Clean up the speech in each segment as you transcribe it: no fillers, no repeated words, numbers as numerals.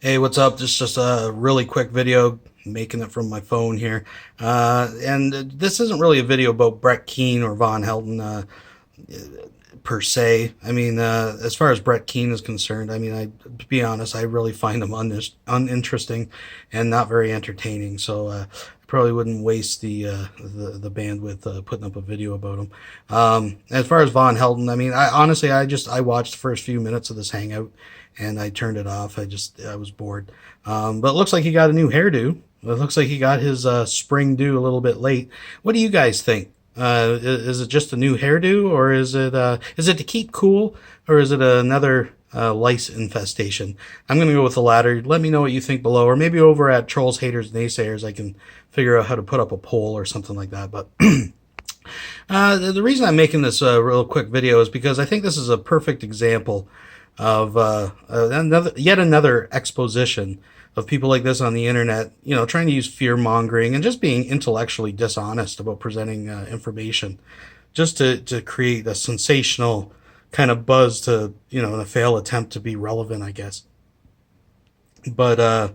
Hey, what's up? This is just a really quick video, making it from my phone here. And this isn't really a video about Brett Keane or Von Helton per se. I mean, as far as Brett Keane is concerned, to be honest, I really find him uninteresting and not very entertaining. So I probably wouldn't waste the bandwidth putting up a video about him. As far as Von Helton, I honestly, I watched the first few minutes of this hangout and I turned it off. I was bored. But it looks like he got a new hairdo. It looks like he got his spring due a little bit late. What do you guys think? Is it just a new hairdo, or is it to keep cool, or is it another lice infestation? I'm going to go with the latter. Let me know what you think below, or maybe over at Trolls, Haters, Naysayers, I can figure out how to put up a poll or something like that. But the reason I'm making this real quick video is because I think this is a perfect example of yet another exposition of people like this on the internet, trying to use fear mongering and just being intellectually dishonest about presenting information, just to create a sensational kind of buzz to, in a failed attempt to be relevant, I guess. But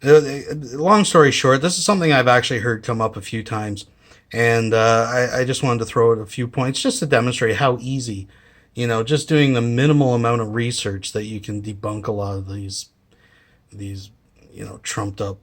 long story short, this is something I've actually heard come up a few times, and I just wanted to throw out a few points just to demonstrate how easy, just doing the minimal amount of research, that you can debunk a lot of these trumped up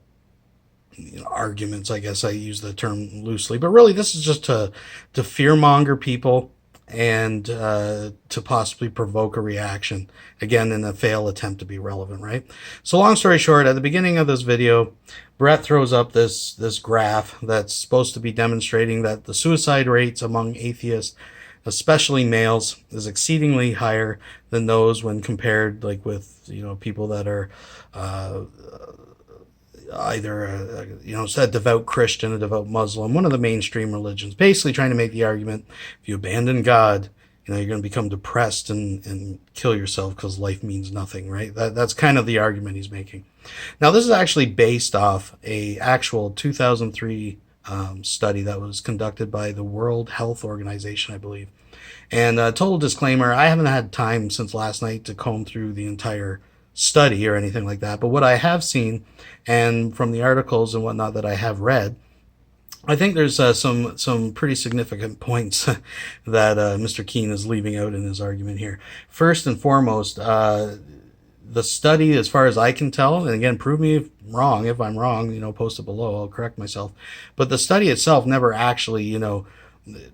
arguments. I guess I use the term loosely, but really this is just to fearmonger people and to possibly provoke a reaction, again in a failed attempt to be relevant, right? So long story short, at the beginning of this video, Brett throws up this graph that's supposed to be demonstrating that the suicide rates among atheists, especially males, is exceedingly higher than those when compared with people that are either a devout Christian, a devout Muslim, one of the mainstream religions, basically trying to make the argument, if you abandon God, you're going to become depressed and kill yourself because life means nothing, right? That's kind of the argument he's making. Now, this is actually based off a actual 2003 study that was conducted by the World Health Organization, I believe. And total disclaimer, I haven't had time since last night to comb through the entire study or anything like that. But what I have seen, and from the articles and whatnot that I have read, I think there's some pretty significant points that Mr. Keane is leaving out in his argument here. First and foremost, the study, as far as I can tell, and again, prove me wrong if I'm wrong, post it below, I'll correct myself. But the study itself never actually,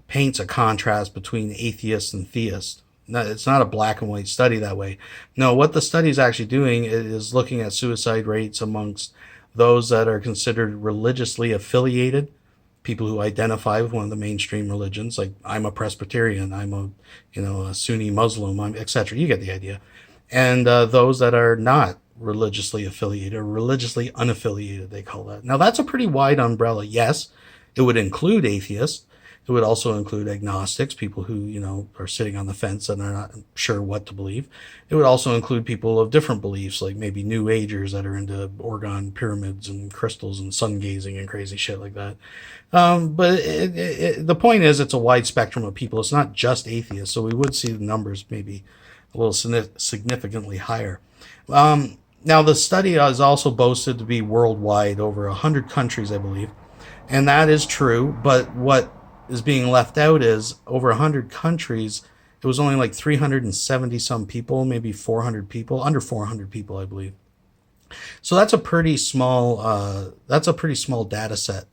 paints a contrast between atheists and theists. No, it's not a black and white study that way. No, what the study is actually doing is looking at suicide rates amongst those that are considered religiously affiliated, people who identify with one of the mainstream religions, like I'm a Presbyterian, I'm a Sunni Muslim, etc. You get the idea. And those that are not religiously affiliated, or religiously unaffiliated, they call that. Now, that's a pretty wide umbrella. Yes, it would include atheists. It would also include agnostics, people who, are sitting on the fence and are not sure what to believe. It would also include people of different beliefs, like maybe New Agers that are into orgone pyramids and crystals and sun gazing and crazy shit like that. But the point is, it's a wide spectrum of people. It's not just atheists, so we would see the numbers maybe a little significantly higher. Now, the study is also boasted to be worldwide, over 100 countries, I believe. And that is true, but what is being left out is, over 100 countries, it was only like 370 some people, maybe 400 people, under 400 people, I believe. So that's a pretty small data set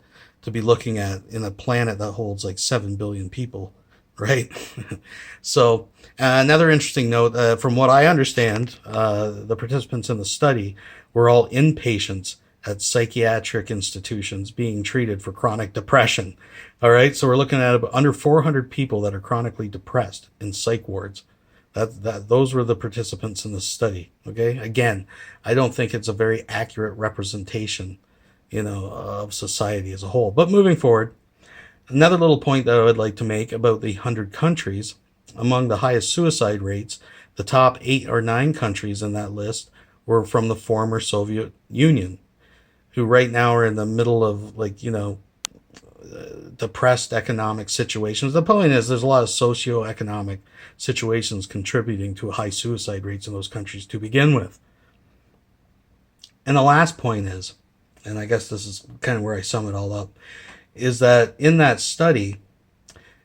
to be looking at in a planet that holds like 7 billion people, right? So another interesting note, from what I understand, the participants in the study were all inpatients at psychiatric institutions being treated for chronic depression. All right, so we're looking at about under 400 people that are chronically depressed in psych wards. Those were the participants in the study. Okay, again, I don't think it's a very accurate representation, of society as a whole. But moving forward, another little point that I would like to make about the 100 countries, among the highest suicide rates, the top 8 or 9 countries in that list were from the former Soviet Union, who right now are in the middle of depressed economic situations. The point is, there's a lot of socioeconomic situations contributing to high suicide rates in those countries to begin with. And the last point is, and I guess this is kind of where I sum it all up, is that in that study,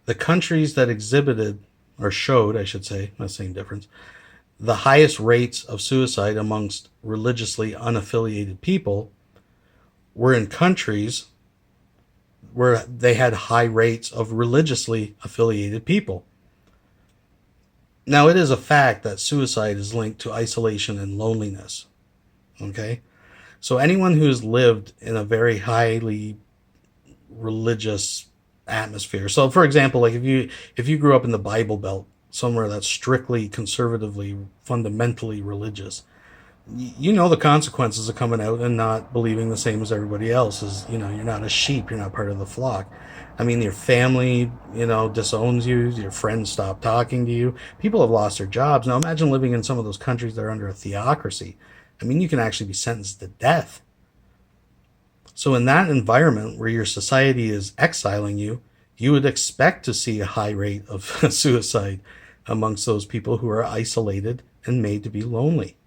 the countries that exhibited, or showed, I should say, the same difference, the highest rates of suicide amongst religiously unaffiliated people were in countries where they had high rates of religiously affiliated people. Now, it is a fact that suicide is linked to isolation and loneliness. Okay? So anyone who's lived in a very highly religious atmosphere. So for example, like if you grew up in the Bible Belt, somewhere that's strictly conservatively, fundamentally religious, you know the consequences of coming out and not believing the same as everybody else. Is, you're not a sheep, you're not part of the flock. I mean, your family, disowns you, your friends stop talking to you, people have lost their jobs. Now imagine living in some of those countries that are under a theocracy. I mean, you can actually be sentenced to death. So in that environment where your society is exiling you, you would expect to see a high rate of suicide amongst those people who are isolated and made to be lonely.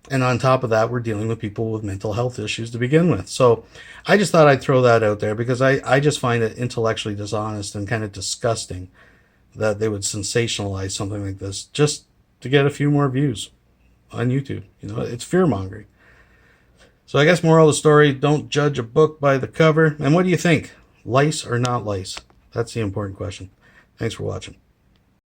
And on top of that, we're dealing with people with mental health issues to begin with. So I just thought I'd throw that out there because I just find it intellectually dishonest and kind of disgusting that they would sensationalize something like this just to get a few more views on YouTube. It's fear-mongering. So I guess moral of the story, don't judge a book by the cover. And what do you think? Lice or not lice? That's the important question. Thanks for watching.